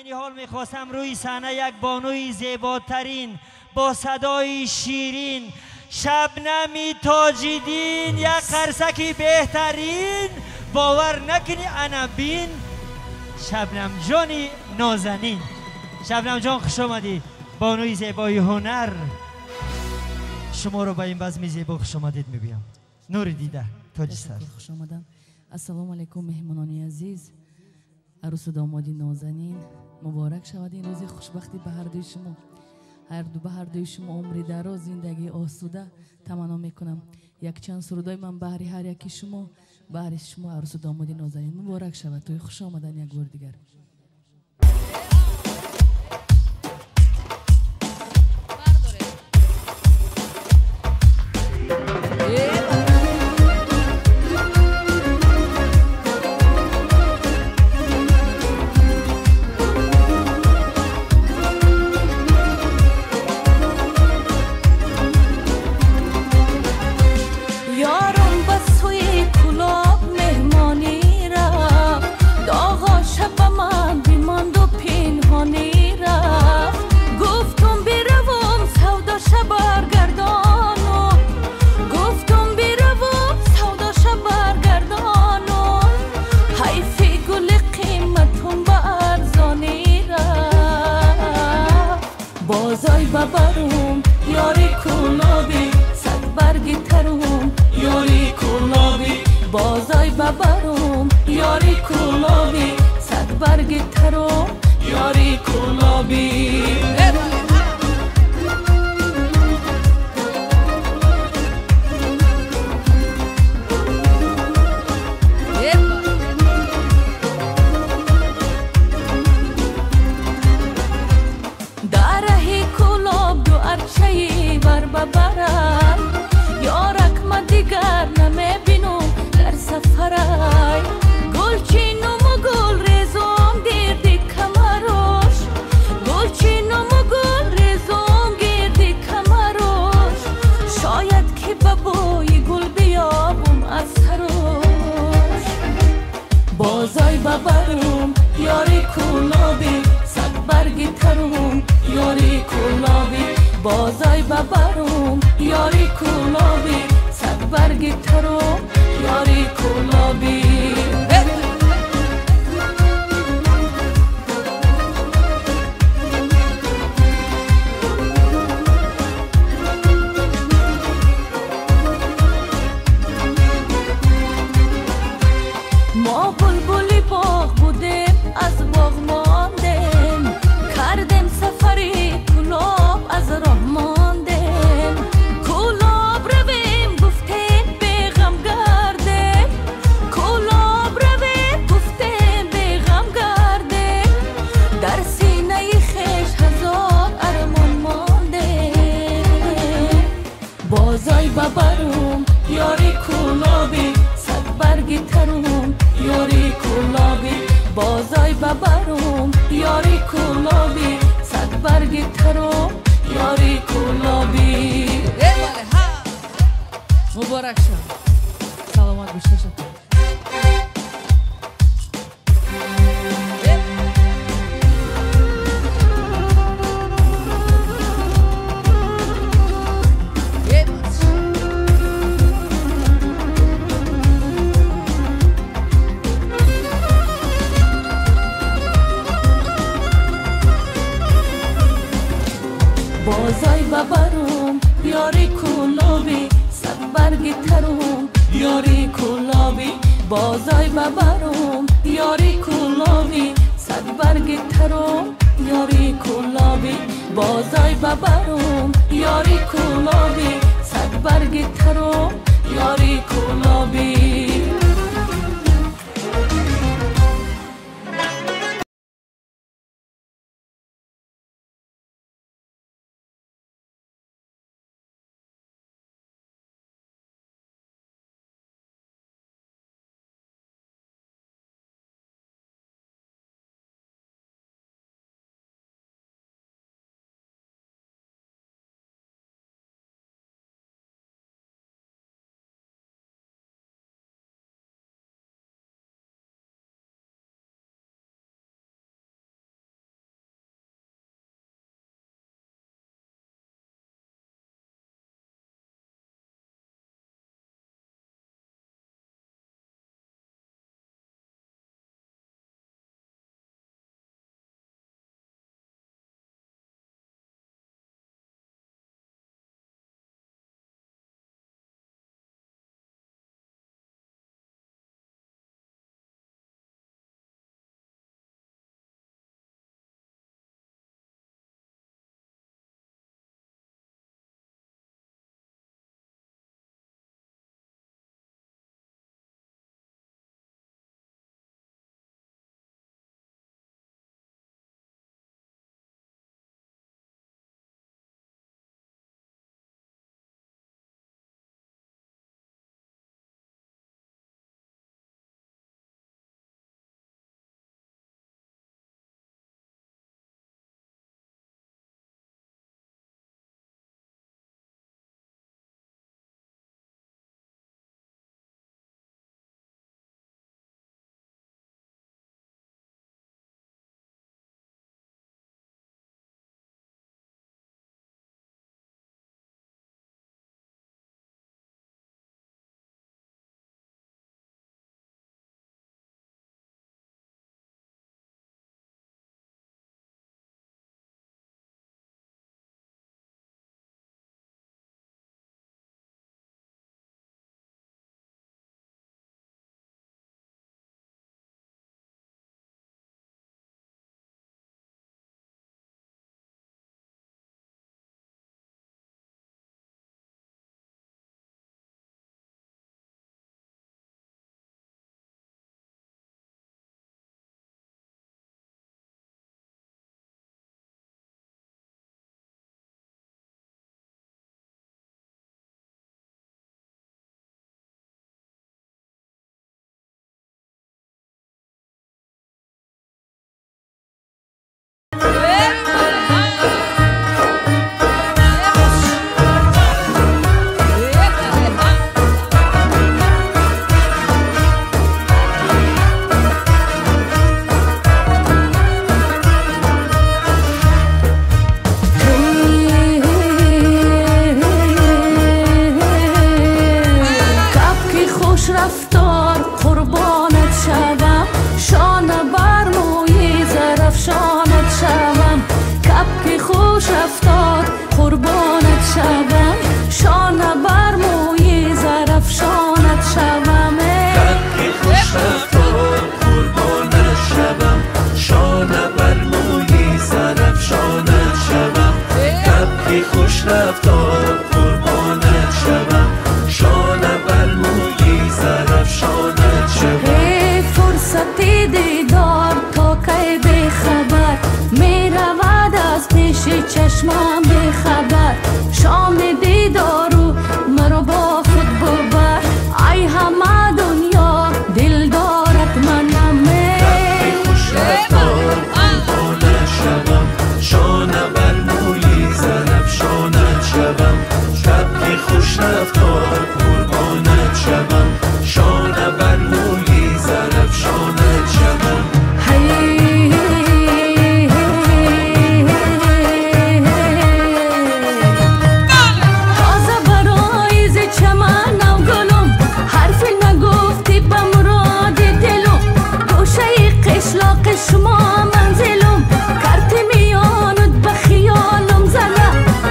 این حال میخواستم روی صحنه یک بانوی زیباترین با صدای شیرین شبنمی تاج‌الدین، یک قرصکی بهترین، باور نکنی انا بین شبنم جانی نازنین. شبنم جان خوش آمدی، بانوی زیبای هنر. شما رو با این بزم زیبا خوش آمدید میبینم. نور دیده تاج سر. خوش آمدم. السلام علیکم مهمانان عزیز، عروس و دامادی نازنین، مبارک شود این روز خوشبختی به هر دوی شما. به هر دوی شما عمری دراز، زندگی آسوده تمنا میکنم. یک چند سرودای من بهر هر یکی شما، بهر شما عروس و دامادی نازنین مبارک شود. توی خوش آمدن یک بار دیگر. بازای ببرم یاری کلابی، صد برگی ترم یاری کلابی. بازای ببرم یاری کلابی، صد برگی ترم یاری کلابی. ببرم یارک ما دیگر نمیبینم در سفرای. گلچینم و گل ریزم گردی کمرش، گلچینم و گل ریزم گردی کمرش. شاید که ببوی گل بیابم از سرش. بازای ببرم یاری کلابی، صد برگی ترم یاری کلابی. بازای ببرم یاری کلابی، صد برگی ترم یاری کلابی. ما بلبلی باغ بودیم، از باغ ماندیم، کردیم سفری کلاب از راه ماندیم. کلاب رویم گفتیم بیغم گردیم، کلاب رویم گفتیم بیغم گردیم. در سینه خویش هزار ارمان ماندیم. بازای ببرم یاری کلابی، صد برگی ترم یاری کلابی. بازای ببرم یاری کلابی، صد برگی ترم یاری کلابی. مبارک شد. سلامت باشید. بازای ببرم یاری کلابی، صد برگی ترم یاری کلابی. بازای ببرم یاری کلابی، صد برگی ترم یاری کلابی. بازای ببرم یاری کلابی، صد برگی ترم یاری کلابی. رفتار قربانت شوم شانه بر موی زرفشانت شوم فرصتی دیدار تا کی بی خبر می رود از پیش چشمم بی خبر شام دیدارو مرا با خود ببر ای همه دنیا دل دارد منم خوش رفتار قربانت شوم شانه بر موی زرفشانت شوم شبی خوش رفتار قربانت شوم شانه بر موی زرفشانت شوم تازه برای ز چمن و گلم حرفی نگفتی به مراد دلم گوشه قشلاق شما منزلم کرتی میانت به خیالم زده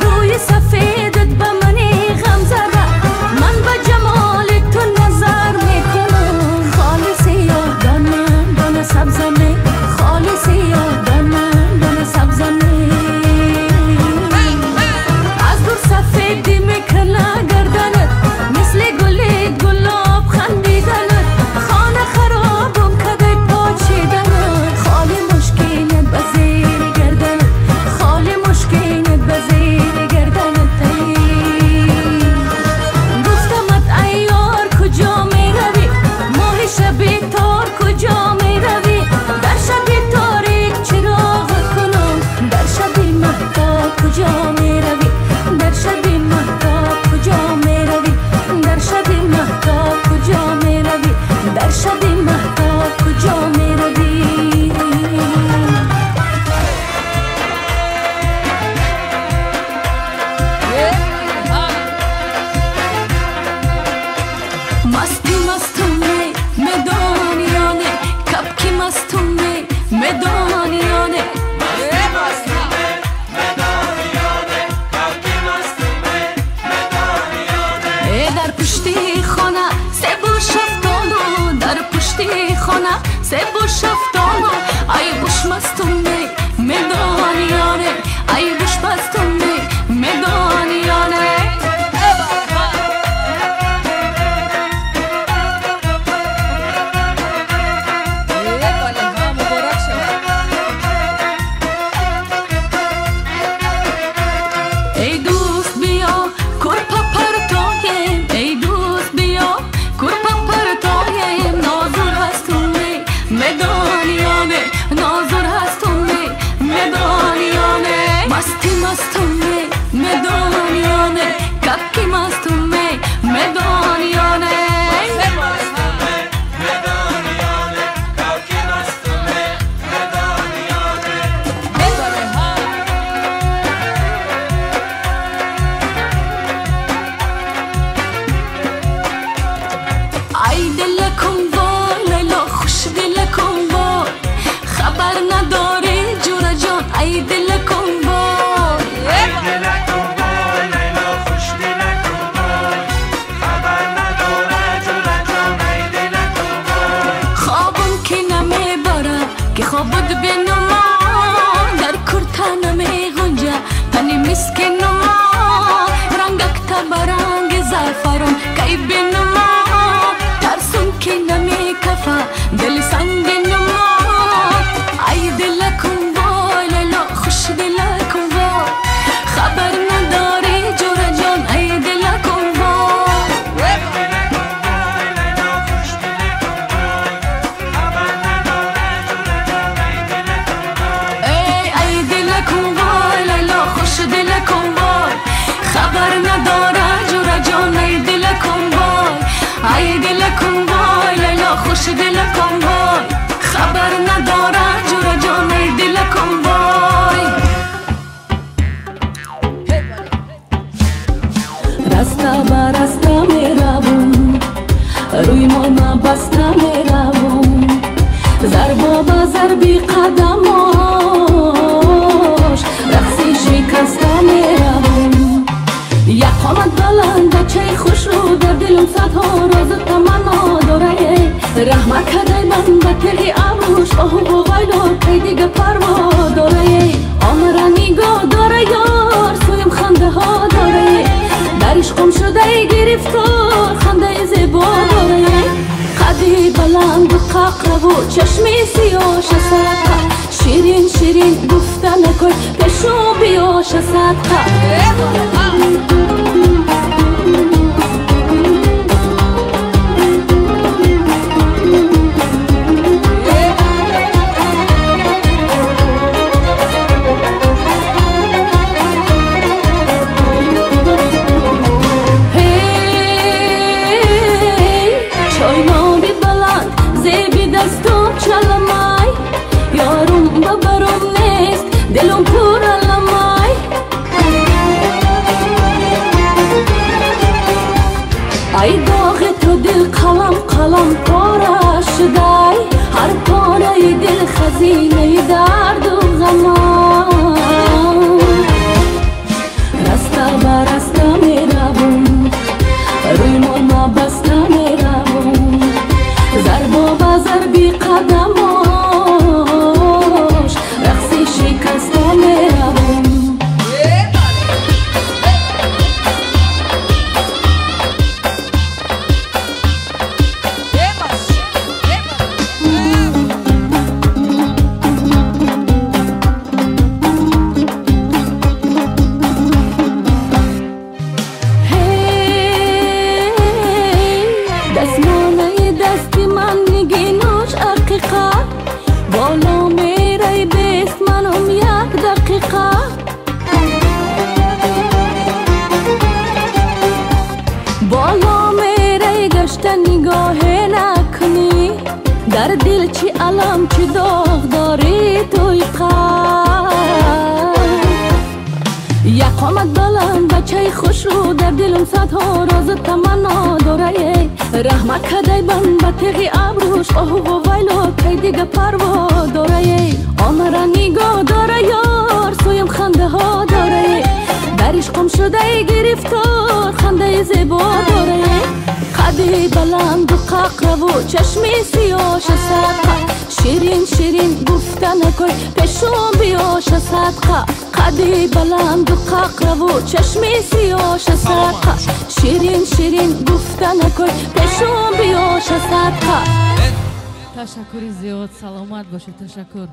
روی سفیدت به منی غم زده من به جمال تو نظر میکنم خالصی یادم دانه سبزمه خالصی یادم دانه سبزمه از دور سفیدی میکنه گردنت مثل گلی گلاب خندیدنت خانه خرابم کده پاچیدنت خالی مشکینت به زیر گردنت خالی مشکینت به زیر گردنت گفتمت ای یار کجا می روی ماه شبی تار کجا می روی در شبی تاریک چراغ کنم در شبی مهتاب کجا می روی در شبی مهتاب کجا می روی در شبی مهتاب کجا می روی در شبی مهتاب کجا می روی مستی مستونه مدانیانه کپکی مستونه مدانیانه در پشتی خانه سه شفتانو در پشتی خانه سه شفتانو ای بوش مستونه مدانیانه ای بوش مستونه مدانیانه ای دوست بیا کرپا پرتایم ای دوست بیا کرپا پرتایم نازور هستونی مدانیانه نازور هستونی مدانیانه مستی مستونه مدانیانه کپکی مستونه مدانیانه ای دلکم با لیلا خوش دلکم با خبر نداری جور جان ای دلکم با چشمی سیاش صدقه شیرین شیرین گفتن نکن پیشو بیاش صدقه ای داغ تو دل قلم قلم پاره شدای هر پاره دل خزینه درد و غمان رسته به رسته می روم روی ما بسته می روم ضربا به ضربی قدماش رقصی شکسته می روم دستی من نگینوش حقیقه بالا میره بیست منم یک دقیقه بالا میره گشت نگاه نکنی در دل چی علم چی داغ داری توی قلب یک قامت بلند بچه خوش رو در دلم صدها راز تمنا داره رحمت کدای بند به تیغی ابروش آهو و ویلو که دیگه پروا داره آمره نگاه داره یار سویم خنده ها داره در عشقم شده گرفتار خنده زیبا داره قدی بلند و ققره و چشمی سیاش صدقه شیرین شیرین گفتن نکن پیشم بیاش صدقه قدی بلند و ققره و چشمی سیاش صدقه شیرین شیرین گفتن نکن پیشم بیاش صدقه تشکر زیاد سلامت باشید تشکر